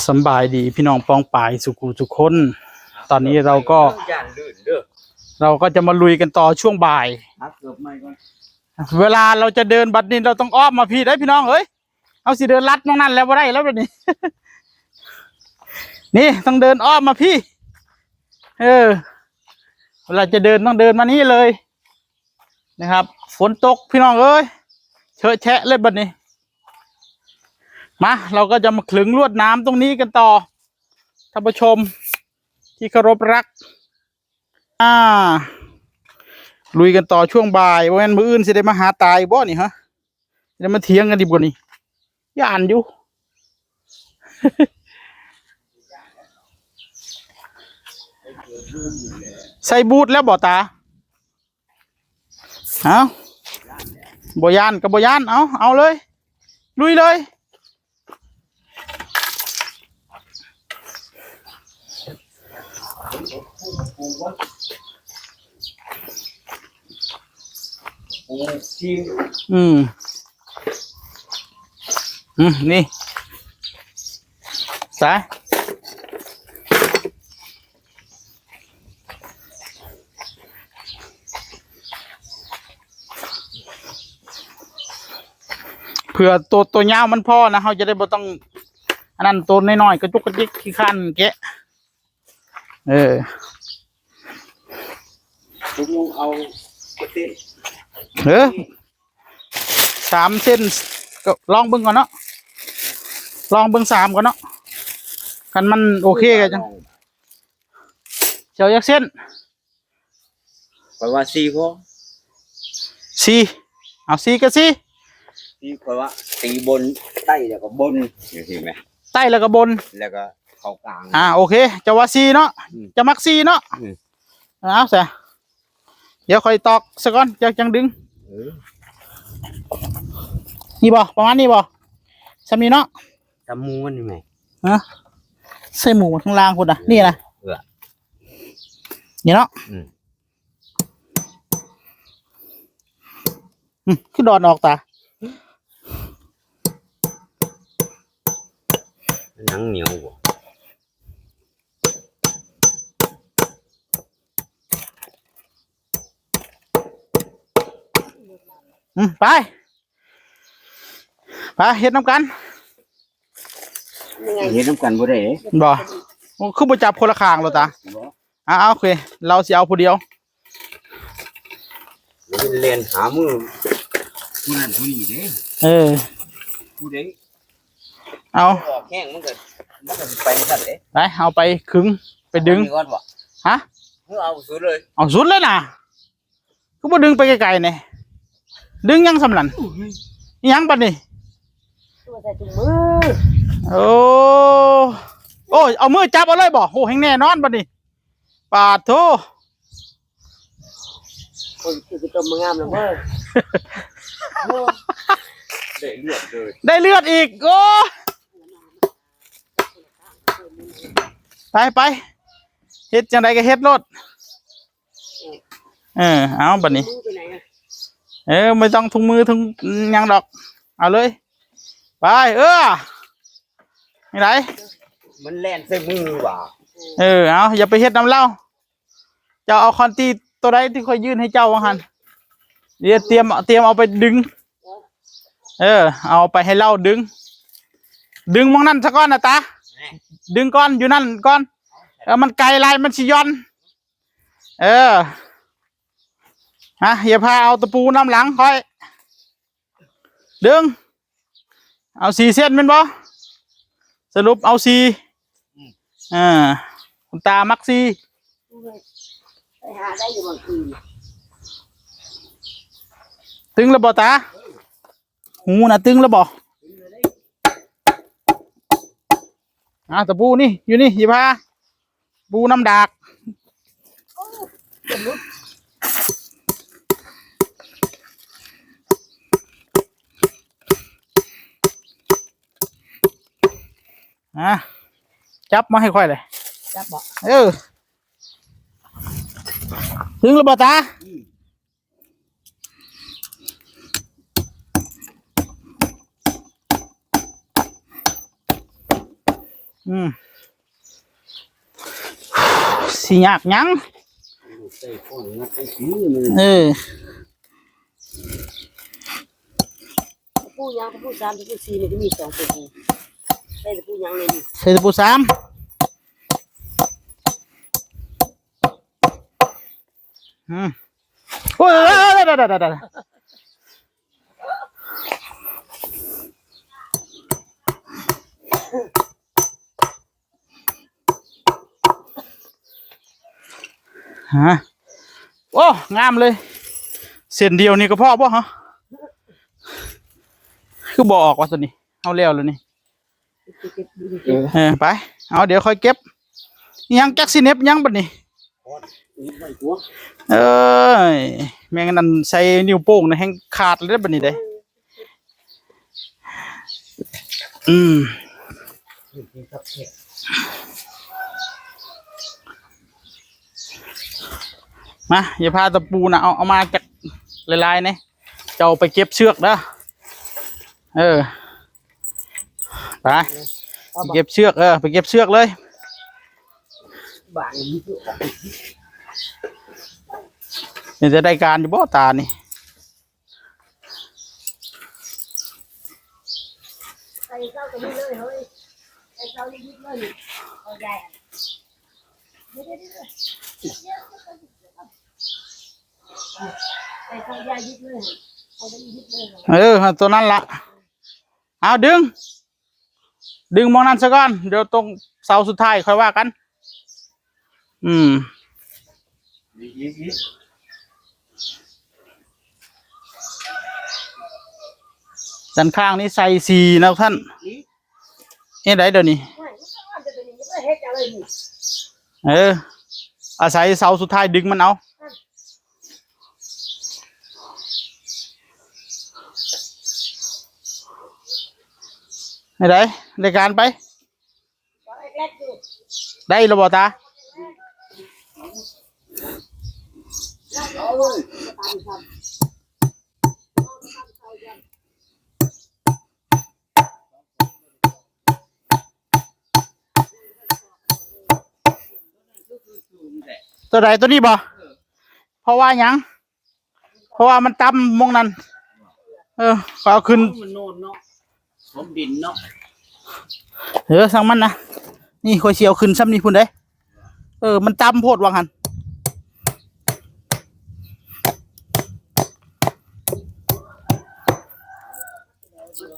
สบายดีพี่น้องปองปายสุขุทุกคนตอนนี้เราก็จะมาลุยกันต่อช่วงบ่ายเวลาเราจะเดินบัดนี้เราต้องอ้อมมาพี่ได้พี่น้องเอ้ยเอาสิเดินลัดมองนั่นแล้วบ่ได้แล้วแบบนี้ นี่ต้องเดินอ้อมมาพี่เวลาจะเดินต้องเดินมานี่เลยนะครับฝนตกพี่น้องเอ้ยเชอะแฉะเลยบัดนี้มาเราก็จะมาขึงลวดน้ำตรงนี้กันต่อท่านผู้ชมที่เคารพรักลุยกันต่อช่วงบ่ายว่าแม่นมื้ออื่นสิได้มาหาตายบ่นี่ฮะจะมาเถียงกันดีบ่นี่ย่านอยู่ ใส่บูทแล้วบ่ตาเอาบ่ย่านกับบ่ย่านเอาเลยลุยเลยนี่สายเผื่อตัวยาวมันพอนะเขาจะได้บ่ต้องอันนั้นตัวน้อยๆกระจุกกระจิกขี้คันแกะผมเอาเส้น3 เส้นก็ลองเบิ่งก่อนเนาะลองเบิ่ง3ก่อนเนาะคันมันโอเคกันจังเจ้ายักเส้นแปลว่า4พอ4เอา4กับ4แปลว่าตีบนใต้แล้วก็บนเห็นไหมใต้แล้วก็บนแล้วก็เข้ากลางโอเคจะว่า4เนาะจะมัก4เนาะเอาซะเดี๋ยวค่อยตอกซะก่อนจังดึงนี่บ่ประมาณนี้บ่ซำนี้เนาะจำมูมันนี่ไหมใส่หมูข้างล่างพุ่นน่ะนี่นะนี่เนาะคือดอนออกตาหนังเหนียวบ่ไปเฮ็ดน้ำกันเฮ็ดน้ำกันบ่ได้บ่คือบ่จับคนละข้างหรอตาโอเคเราสิเอาผู้เดียวเล่นหามือผู้นั้นผู้นี้เด้ผู้ใดเอาแห้งมันก็สิไปซั่นเด้ไปเอาไปขึงไปดึงฮะเอาสุดเลยเอาสุดเลยนะคือบ่ดึงไปไกลๆนี่ดึงยังสำลันยังบัดนี้ตัวใส่ถุงมือโอ้เอามือจับเอาเลยบ่โหแห้งแน่นอนบัดนี้ปาดโธคนคือตัวมึงงามเลยเว้ยได้เลือดอีกโอ้ไปเฮ็ดจังไดก็เฮ็ดโลดเอาบัดนี้ไม่ต้องถุงมือถุงยังดอกเอาเลยไปไม่ไรมันแล่นใส่มือว่ะเอาอย่าไปเฮ็ดน้ำเล่าเจ้าเอาคอนตีตัวใดที่คอยยื่นให้เจ้าว่าหันเดี๋ยวเตรียมเอาไปดึงเอาไปให้เล่าดึงมองนั่นซะก่อนนะตาดึงก้อนอยู่นั่นก้อนมันไกลลายมันสิย้อนอย่าพาเอาตะปูน้ำหลังค่อยดึงเอา4 เส้นเป็นบ่สรุปเอา4คุณตามัก4ไปหาได้อยู่บางทีตึงแล้วบ่ตาหูน่ะตึงแล้วบ่ตะปูนี่อยู่นี่อย่าพาปูน้ำดากจับมาให้ค่อยเลยจับบ่ถึงแล้วบ่ตา สิยากหยัง ใส่ข้อนงัดไอ้ขี้มัน ผู้ยังผู้สามผู้สี่นี่ก็มี2ตัวได้แต่ผู้ยังเลยนี่ ใส่ตะปูสามโอ้ยได้ฮะโอ้งามเลยเส้นเดียวนี่ก็พอป่ะฮะคือบอกออกว่าตัวนี้เอาแล้วเลยนี่ไปเอาเดี๋ยวค่อยเก็บยังแก๊กซิเนปยังบัดนี้เอ้ยแม่งนั่นใส่นิ้วโป้งนะแห้งขาดเลยบัดนี้ได้มาอย่าพาตะปูนะเอามาจากลายๆเนี่ยจะเอาไปเก็บเชือกนะไปเก็บเชือกไปเก็บเชือกเลย บ้านนี้ เดี๋ยวจะได้การอยู่บ่ตานี่ ใส่เจ้าตัวนี้เลยเฮ้ยใส่เจ้านิดๆเลยเอาใหญ่ใส่เจ้าใหญ่ยิบเลยเอาไปยิบเลย ตัวนั้นละเอาดึงมองนั้นซะก่อนเดี๋ยวตรงเสาสุดท้ายค่อยว่ากันด้านข้างนี้ใส่4นะท่านได้เดี๋ยวนี้อาศัยเสาสุดท้ายดึงมันเอาได้รายการไปได้ระบบตาตัวใดตัวนี้บ่เพราะว่าหยังเพราะว่ามันต่ำมองนั้นขอขึ้นมันโน่นเนาะผมดินเนาะสั่งมันนะนี่คอยเชียวขึ้นซ้ำนี่พุ่นได้มันต่ำโพดวางหัน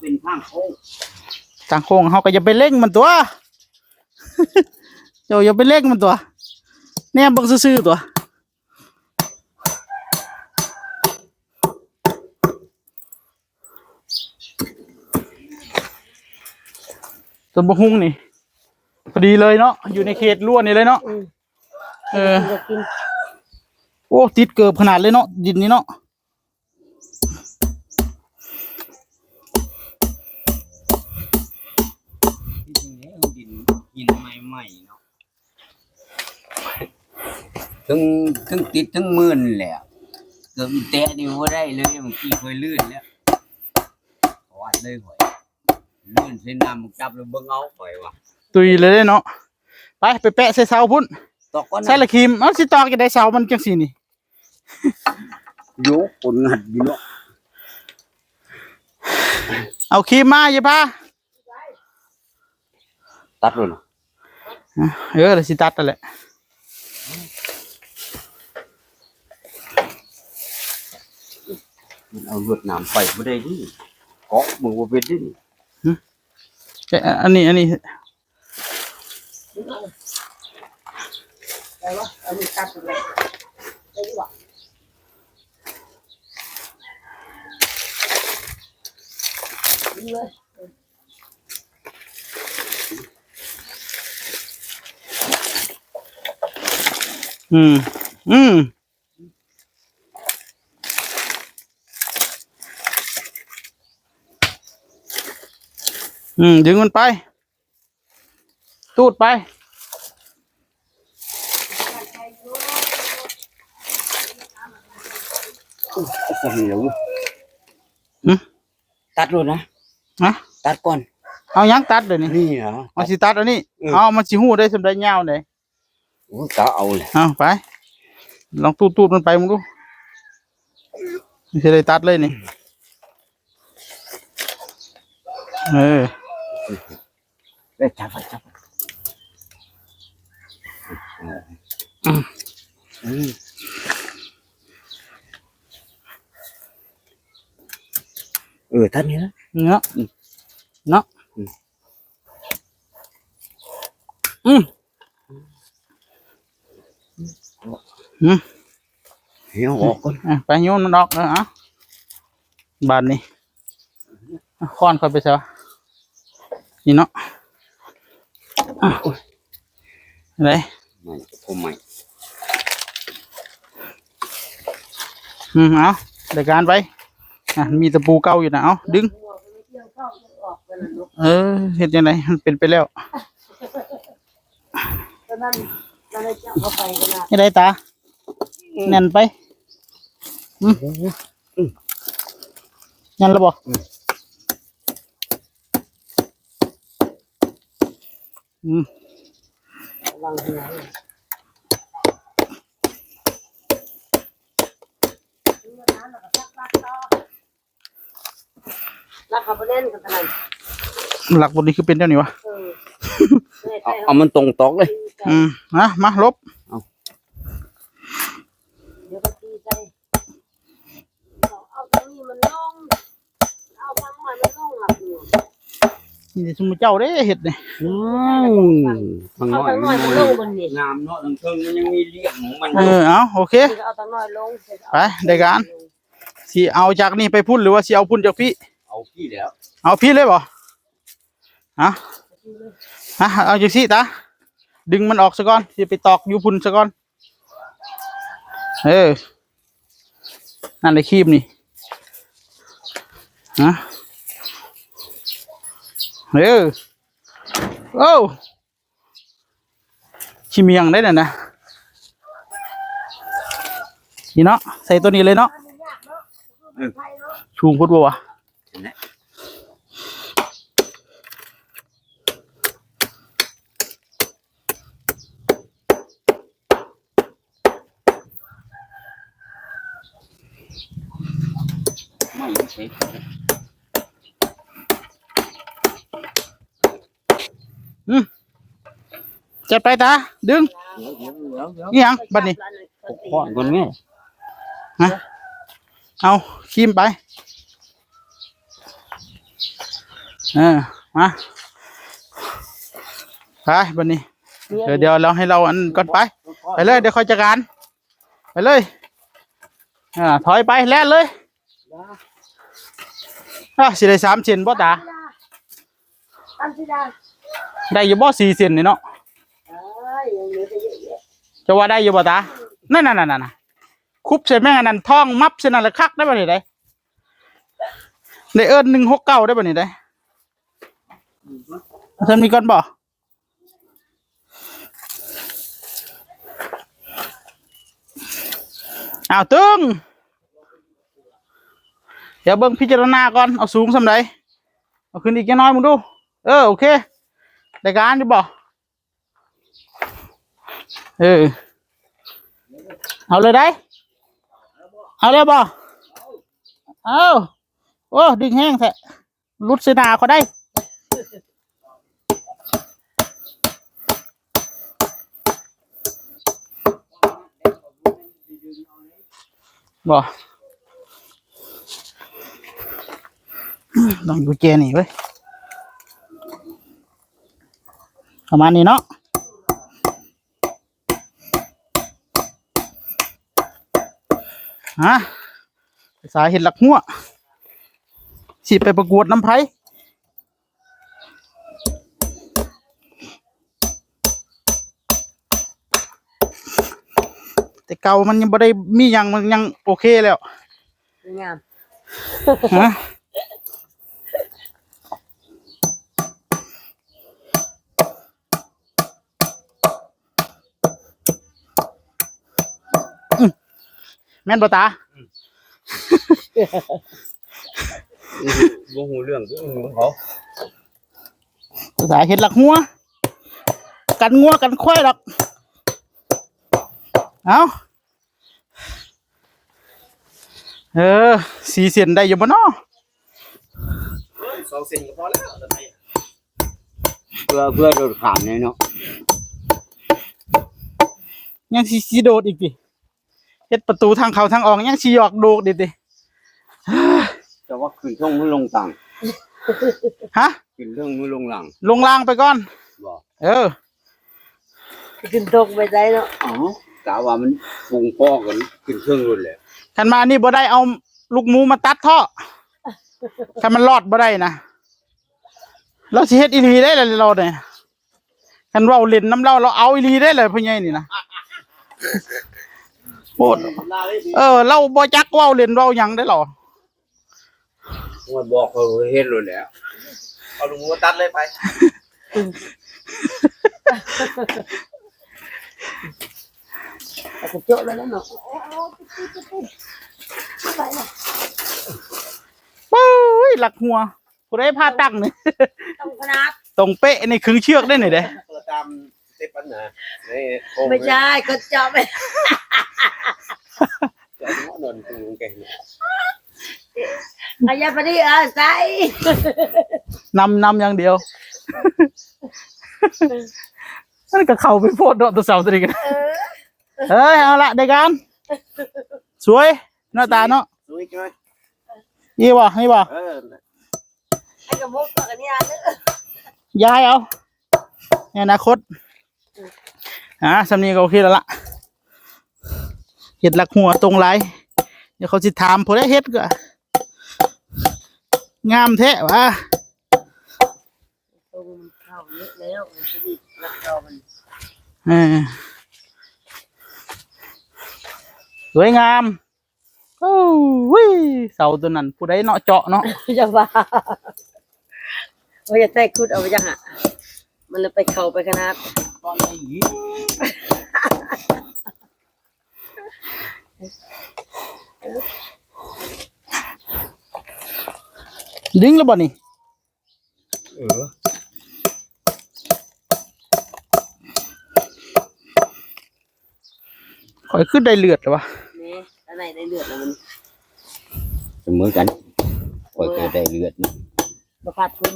เป็นข้างโค้ง ทางโค้งเขาก็อย่าไปเล่งมันตัว เจ้าอย่าไปเล่งมันตัวแนมเบิ่งซื่อๆตัวต้นบะฮุ่งนี่พอดีเลยเนาะอยู่ในเขตรั้วนี่เลยเนาะโอ้ติดเกือบขนาดเลยเนาะดินนี้เนาะหินใหม่ๆเนาะทั้งติดทั้งมื่นแหละเกือบแตะนี่ว่าได้เลยเมื่อกี้เคยลื่นแล้ววาดเลยข่อยลื่นเส้นน้ำจับแล้วเบิ่งเอาข่อยว่ะ ตุยเลยเนาะไปแปะใส่เสาพุ่น ตอกก่อนนะ ใส่ละครีมเอาสิตอกจะได้เสามันจังสีนี่ โยกคนหัดอยู่เนาะ เอาครีมมาอย่าพา ตัดเลยนะ เดี๋ยวสิตัดนั่นแหละ เอาลวดน้ำไปไม่ได้ดิเกาะมือว่าเป็นดิ อันนี้ไปวะอันนี้ตัดเลยไปดีกว่าดีเลยดึงมันไปตูดไปตัดเลยนะตัดก่อน เอายังตัดเดี๋ยวนี้ นี่นะ เอาสิตัดอันนี้เอามันสิหู้ได้สำได้ยาวได้ โอ้กะเอาเลย เอาไปลองตูดมันไปมึงดูสิได้ตัดเลยนี่ ได้จับไปจับท่านนี้นะ เนาะเนาะเหี้ยวออกก่อน ไปโยนมันออกเอ่ะบานนี้ค้อนค่อยไปซะนี่เนาะอะไร ไม่ผมไม่ เอารายการไปมีตะปูเก่าอยู่นะเอาดึงเห็นยังไงมันเป็นไปแล้ว ตอนนั้นเราเลยจับเข้าไปกันนะ ยังไงตาแน่นไปแน่นแล้วบ่วางหัวรักเขาไปเล่นกันขนาด หลักบนนี้คือเป็นเท่านี้วะ เอามันตรงตอกเลย มาลบ เดี๋ยวก็ตีใจเอาตรงนี้มันลงเอาบางหน่อยมันลงหลักอยู่ นี่สมมุติเจ้าเด้เห็ดเนี่ย ทาง เอา น้อย ทางน้อยมันลงบนนี่ งามเนาะทางเทิงมันยังมีเลี้ยงของมัน เอาโอเค เอาทางน้อยลง ไปได้การสิเอาจากนี่ไปพุ่นหรือว่าสิเอาพุ่นจากพี่ เอาพี่แล้ว เอาพี่เลยบ่เอาจากซี่ตาดึงมันออกซะก่อนสิไปตอกอยู่พุ่นซะก่อนนั่นเลยคีบนี่โอ้ชิเมียงได้น่ะนะนี่เนาะใส่ตัวนี้เลยเนาะชูงพุทธวะไม่ใช่ จัดไปตาดึงนี่ยังบัดนี้ พ่อนคนไง เอาคีมไปมาไปบัดนี้เดี๋ยวเราให้เราอันก่อนไปเลยเดี๋ยวค่อยจัดการไปเลยถอยไปแล่นเลยสิได้3 เซนบ่ตาได้อยู่บ่4 เซนนี่เนาะจะว่าได้อยู่บ่ตานั่นคุบใส่แม่งอันนั้นท่องมับใส่นั่นละคักได้บ่นี่ได้เอิ้น169ได้บ่นี่ได้ท่านมีก่อนบ่ตึงเดี๋ยวเบิ่งพิจารณาก่อนเอาสูงส่ำใดเอาขึ้นอีกแค่น้อยมึงดูโอเคได้การอยู่บ่เอาเลยได้เอาเลยบ่เอาโอ้ดึงแห้งแท้รุดเสนาเขาได้บ่ต้องกุญแจนี่เว้ยประมาณนี้เนาะสาเหตุหลักหัวสิไปประกวดน้ำไผ่แต่เก่ามันยังบ่ได้มีอย่างมันยังโอเคแล้วงามแม่นบ่ตาบ่ฮู้เรื่องของเขา สายเห็ดหลักหัวกันงัวกันควายหรอกเอา4 เซนได้อยู่บ่เนาะ 2 เซนก็พอแล้วตอนนี้ เพื่อโดดขามเลยเนาะ ยังสิโดดอีกดิเฮ็ดประตูทางเข้าทางออกยังสิหยอกโดดดิ แต่ว่าขึ้นช่องมือลงต่าง ฮะ ขึ้นเรื่องมือลงหลัง ลงล่างไปก่อน บอก ขึ้นตกไปใจเนาะ อ๋อกะว่ามันฟุงปอกกันขึ้นเครื่องรุ่นเลย คันมานี่บ่ได้เอาลูกหมูมาตัดท่อคันมันรอดบ่ได้นะเราสิเฮ็ดอีหลีได้เลยเราเนี่ยคันเว้าเล่นน้ำเราเอาอีหลีได้เลยพ่อใหญ่นี่นะโคตรเราบ่จักเว้าเล่นเว้าหยังได้หรอ มันบอกเขาเฮ็ดรุ่นแล้ว เอาลุงมาตัดเลยไป แต่ก็โจทย์แล้วเนาะไปละ โอ้ยหลักหัวผู้ใดพาตั้งนี่ ต้องขนาด ตรงเป๊ะนี่ครึ่งเชือกได้หน่อยเด้ ตามสเต็ปปัญหานี่ ไม่ใช่ก็จับไป จะนอนตรงแกเนี่ย อายาพอดีใส่ นำอย่างเดียวนั่นก็เข้าไปโพดดอกตัวเสาตัวนี้กันเอาละได้กันสวยหน้าตาเนาะ ดูอีกหน่อย นี่บ่ ไอ้กระมุกกับนี่เด้อ ย้ายเอาในอนาคตสำนีก็โอเคแล้วล่ะเห็ดหลักหัวตรงไรเดี๋ยวเขาสิถามพอได้เฮ็ดก็งามแท้วะ ตรงเข้าเยอะแล้วมันจะดีนักเรามัน สวยงามโอ้ยเสาตัวนั้นผู้ใดเนาะเจาะเนาะ จะว่าว่าจะแทกคุดเอาไปจังอ่ะมันเลยไปเข้าไปขนาด ตอนไหน ดึงแล้วบ่นี่ขอยขึ้นได้เลือดเลยวะ นี่อะไรในเลือดมัน เสมอกันคอยเกิดได้เลือดนะ ประพัดคุณ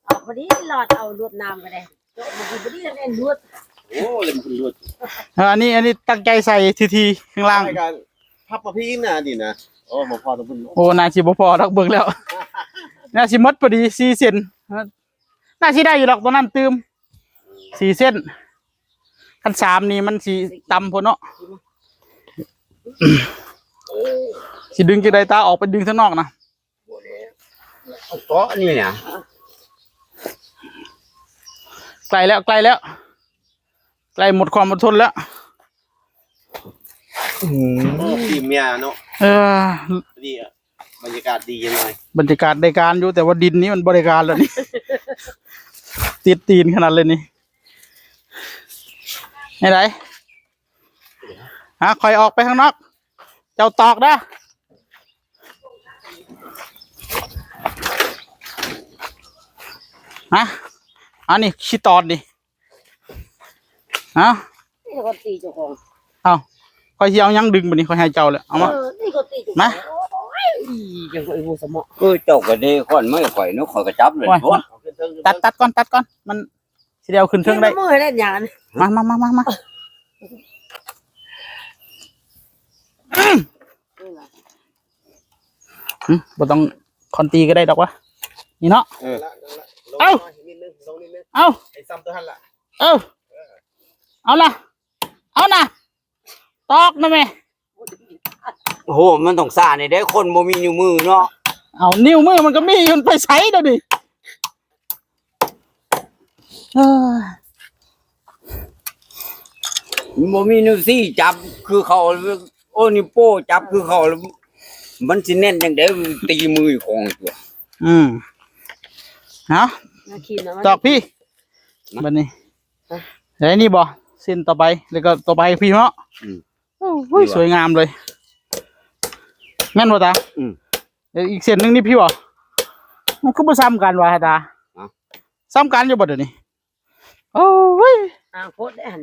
เอาพอดีหลอดเอาลวดน้ำก็ได้โจมันพอดีแล้วเนี่ยลวด โอ้เล่นคุณรวด อันนี้ตั้งใจใส่ทีข้างล่าง รายการพับประพีนะนี่นะโอ้มาพอตะพุ่น โอ้นาชิบพอรักเบิ่งแล้ว นาชิมดพอดี4 เซนน่าชิได้อยู่หรอกตัวนั้นตืม4 เส้นขั้น3นี่มันสีต่ำพอเนาะสิดึงกี่ใดตาออกไปดึงข้างนอกนะ เกาะนี่นะ ไกลแล้วไกลหมดความอดทนแล้ว ทีมเมียเนาะ ดีอ่ะบรรยากาศดียังไง บรรยากาศในการอยู่แต่ว่าดินนี้มันบริการแล้วนี่ ติดตีนขนาดเลยนี่ไหนคอยออกไปข้างนอกเจ้าตอกนะอันนี้ขี้ตอดดินี่ก็ตีเจ้าของ คอยเที่ยวยังดึงบันนี้คอยให้เจ้าเลยเอามา นี่ก็ตีเจ้าของ มา ยังไอ้หัวสมอง เจ้าก็ได้คนไม่ข่อยเนาะข่อยก็จับเลยพวก ตัดก่อนมันสิเดียวขึ้นเทิงได้ มือเล่นอย่างนั้น มาบ่ต้องคอนตีก็ได้ดอกวะนี่เนาะ เอ้านิดนึงลงนิดนึง เอา ไอ้ซ้ำตัวหันละ เอานะตอกนะแม่ โอ้โหมันต้องซ่าในได้คนบ่มีนิ้วมือเนาะ เอานิ้วมือมันก็มีมันไปใช้เดี๋ยวดิเออ บ่มีนิ้วซี่จับคือเขาโอ้นิ้วโป้จับคือเขามันสิแน่นจังได๋ตีมือของตัว เอา นาคีนะ ตอกพี่บัดนี้เดี๋ยวนี่บ่เส้นต่อไปแล้วก็ต่อไปพี่เนาะโอ้ยสวยงามเลยแม่นบ่ตาเดี๋ยวอีกเส้นหนึงนี่พี่บ่ มันคือบ่ซ้ำกันวะตาซ้ำกันอยู่บ่เดี๋ยวนี้โอ้ย โคตรได้หัน